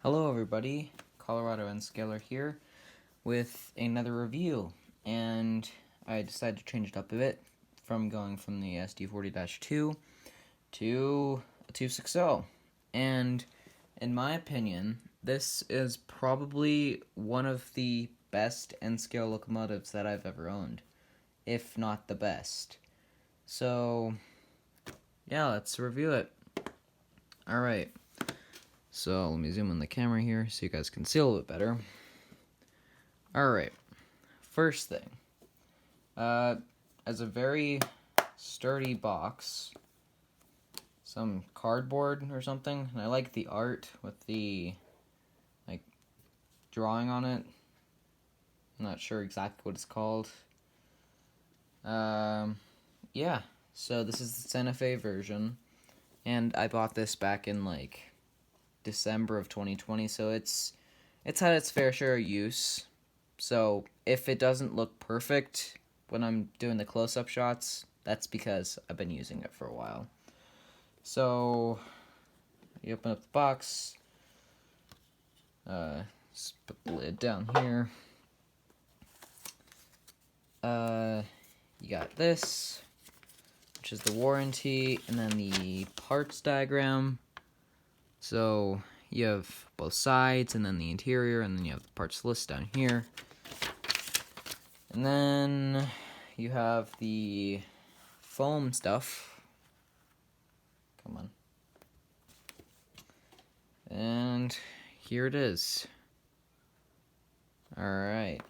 Hello everybody, Colorado and Scalar here with another review, and I decided to change it up a bit from going from the SD40-2 to a 260. And in my opinion, this is probably one of the best N-scale locomotives that I've ever owned, if not the best. So yeah, let's review it. Alright. So let me zoom in the camera here so you guys can see a little bit better. Alright, first thing. As a very sturdy box, some cardboard or something, and I like the art with the, like, drawing on it. I'm not sure exactly what it's called. Yeah, so this is the Santa Fe version, and I bought this back in, like, December of 2020, so it's had its fair share of use. So if it doesn't look perfect when I'm doing the close-up shots, that's because I've been using it for a while. So you open up the box, just put the lid down here. You got this, which is the warranty, and then the parts diagram. So you have both sides, and then the interior, and then you have the parts list down here. And then you have the foam stuff. Come on. And here it is. Alright.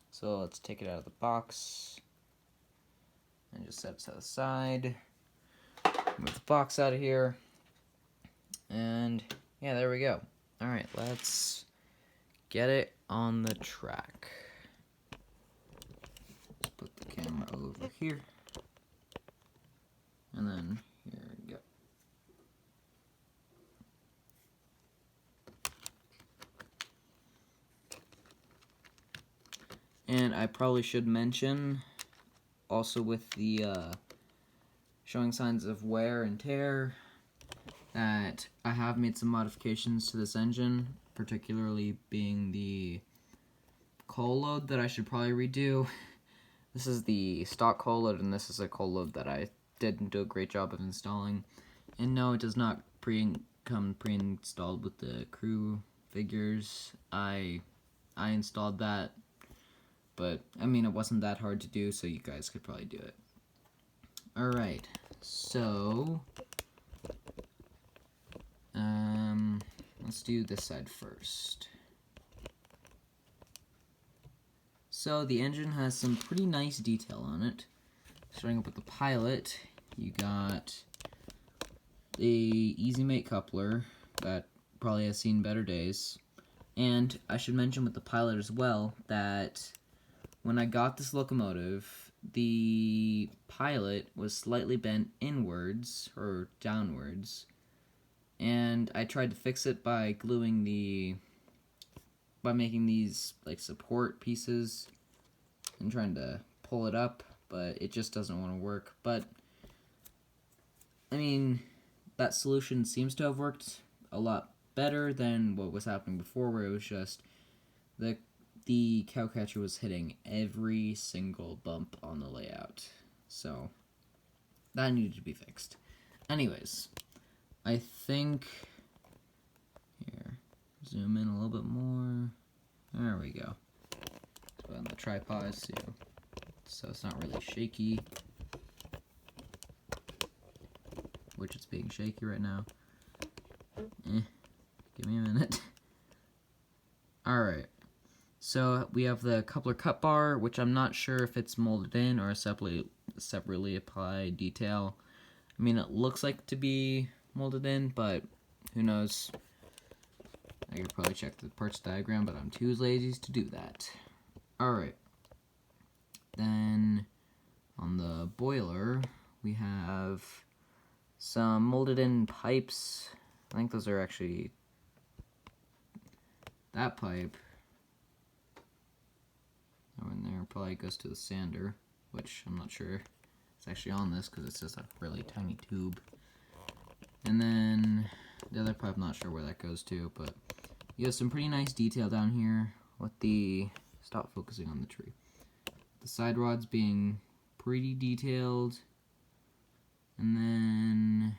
So let's take it out of the box. And just set it to the side. Move the box out of here. And yeah, there we go. Alright, let's get it on the track. Let's put the camera over here. And then here we go. And I probably should mention, also with the showing signs of wear and tear, that I have made some modifications to this engine, particularly being the coal load that I should probably redo. This is the stock coal load, and this is a coal load that I didn't do a great job of installing. And no, it does not come pre-installed with the crew figures. I installed that, but I mean, it wasn't that hard to do, so you guys could probably do it. Alright, so let's do this side first. So the engine has some pretty nice detail on it. Starting up with the pilot, you got the Easy Mate coupler that probably has seen better days. And I should mention with the pilot as well that when I got this locomotive, the pilot was slightly bent inwards or downwards, and I tried to fix it by making these like support pieces and trying to pull it up, but it just doesn't want to work. But I mean, that solution seems to have worked a lot better than what was happening before, where it was just the cowcatcher was hitting every single bump on the layout. So that needed to be fixed. Anyways, I think here, zoom in a little bit more. There we go. Put on the tripod so it's not really shaky, which it's being shaky right now. Give me a minute. Alright, so we have the coupler cut bar, which I'm not sure if it's molded in or a separately applied detail. I mean, it looks like to be molded in, but who knows. I could probably check the parts diagram, but I'm too lazy to do that. Alright. Then, on the boiler, we have some molded in pipes. I think those are actually that pipe. That one there probably goes to the sander, which I'm not sure it's actually on this because it's just a really tiny tube. And then the other pipe, I'm not sure where that goes to, but you have some pretty nice detail down here with the, stop focusing on the tree. The side rods being pretty detailed, and then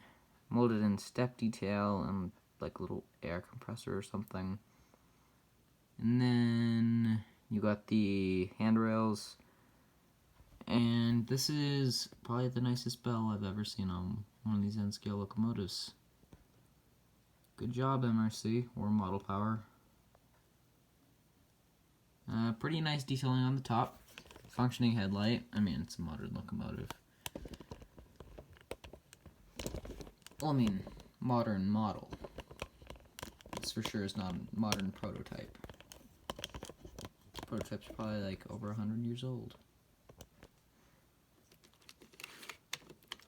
molded in step detail and like a little air compressor or something. And then you got the handrails, and this is probably the nicest bell I've ever seen on one of these N-scale locomotives. Good job, MRC, or Model Power. Pretty nice detailing on the top. Functioning headlight. I mean, it's a modern locomotive. Well, I mean, modern model. This for sure is not a modern prototype. Prototype's probably like over 100 years old.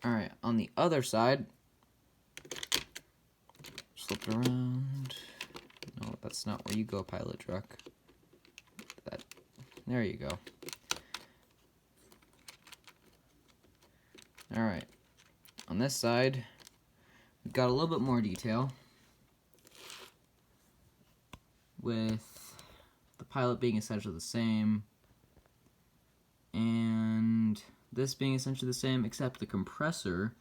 Alright, on the other side, flip it around. No, that's not where you go, pilot truck. There you go. Alright, on this side, we've got a little bit more detail, with the pilot being essentially the same, and this being essentially the same, except the compressor,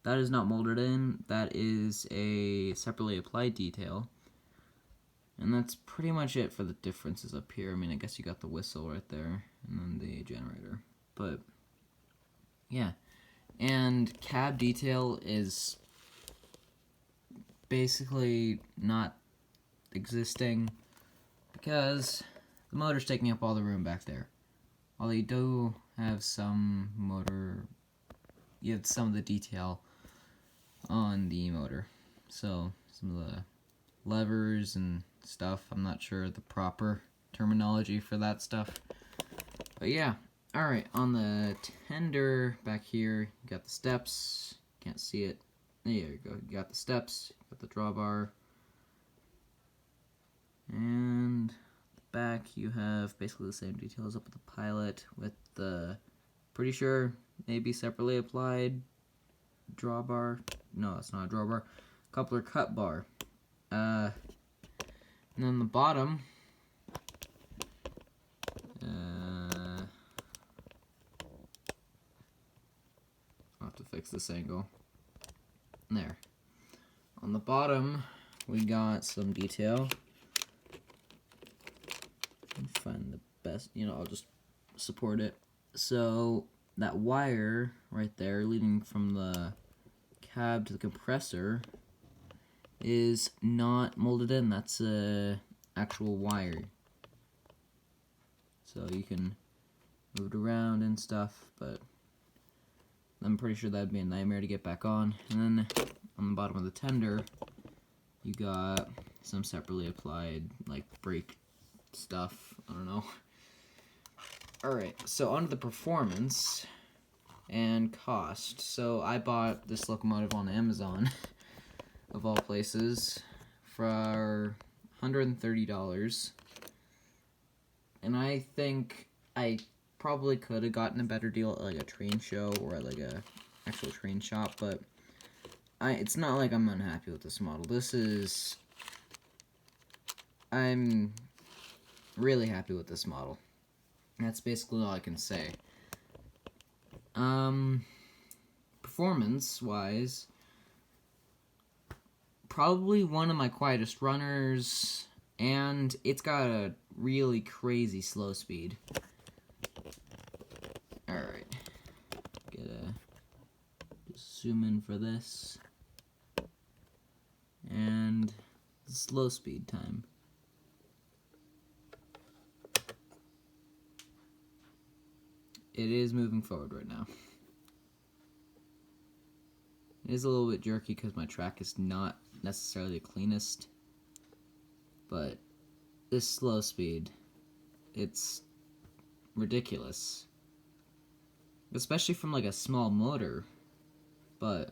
that is not molded in, that is a separately applied detail. And that's pretty much it for the differences up here. I mean, I guess you got the whistle right there, and then the generator. But, yeah. And cab detail is basically not existing because the motor's taking up all the room back there. Although you do have some motor, you have some of the detail on the motor. So, some of the levers and stuff, I'm not sure the proper terminology for that stuff. But yeah. Alright, on the tender back here, you got the steps. Can't see it. There you go. You got the steps, you got the drawbar. And back you have basically the same details up with the pilot with the, pretty sure, maybe separately applied drawbar. No, it's not a drawbar. Coupler cut bar. And then the bottom, I'll have to fix this angle. There. On the bottom, we got some detail. Find the best, I'll just support it. So, that wire right there leading from the cab to the compressor is not molded in. That's a actual wire. So you can move it around and stuff, but I'm pretty sure that'd be a nightmare to get back on. And then on the bottom of the tender, you got some separately applied, like, brake stuff. I don't know. Alright, so on to the performance and cost. So I bought this locomotive on Amazon, of all places, for $130. And I think I probably could have gotten a better deal at like a train show or at like a actual train shop, but it's not like I'm unhappy with this model. I'm really happy with this model. That's basically all I can say. Performance-wise, probably one of my quietest runners, and it's got a really crazy slow speed. Alright. Just zoom in for this. And the slow speed time. It is moving forward right now. It is a little bit jerky because my track is not necessarily the cleanest, but this slow speed, it's ridiculous. Especially from like a small motor, but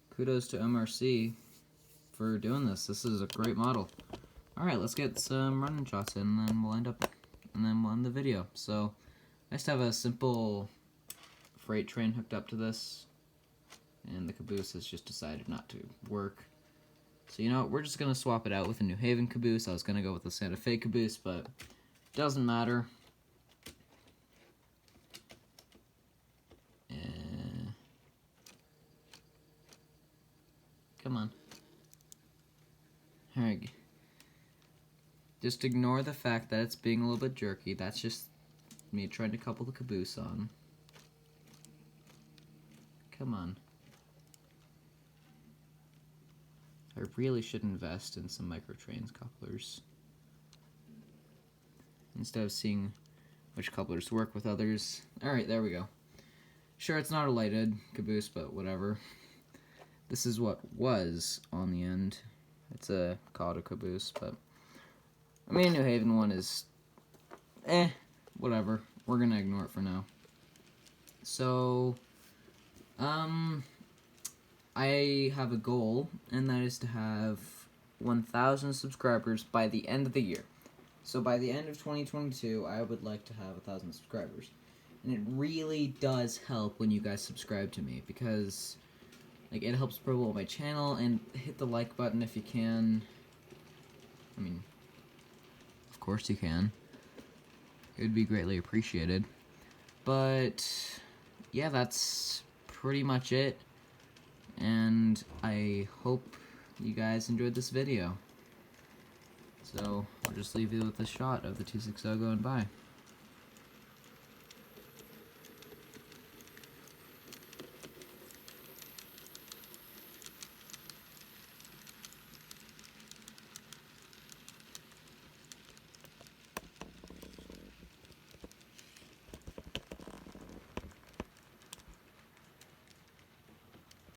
kudos to MRC for doing this. This is a great model. Alright, let's get some running shots in, and then we'll end the video. So, I just have a simple freight train hooked up to this, and the caboose has just decided not to work. So you know what, we're just going to swap it out with a New Haven caboose. I was going to go with the Santa Fe caboose, but doesn't matter. Come on. Alright. Just ignore the fact that it's being a little bit jerky. That's just me trying to couple the caboose on. Come on. I really should invest in some microtrains couplers, instead of seeing which couplers work with others. Alright, there we go. Sure, it's not a lighted caboose, but whatever. This is what was on the end. It's a called a caboose, but I mean, New Haven one is whatever. We're gonna ignore it for now. So, I have a goal, and that is to have 1,000 subscribers by the end of the year. So by the end of 2022, I would like to have 1,000 subscribers. And it really does help when you guys subscribe to me, because like it helps promote my channel, and hit the like button if you can. I mean, of course you can. It would be greatly appreciated. But yeah, that's pretty much it. And I hope you guys enjoyed this video. So I'll just leave you with a shot of the 260 going by.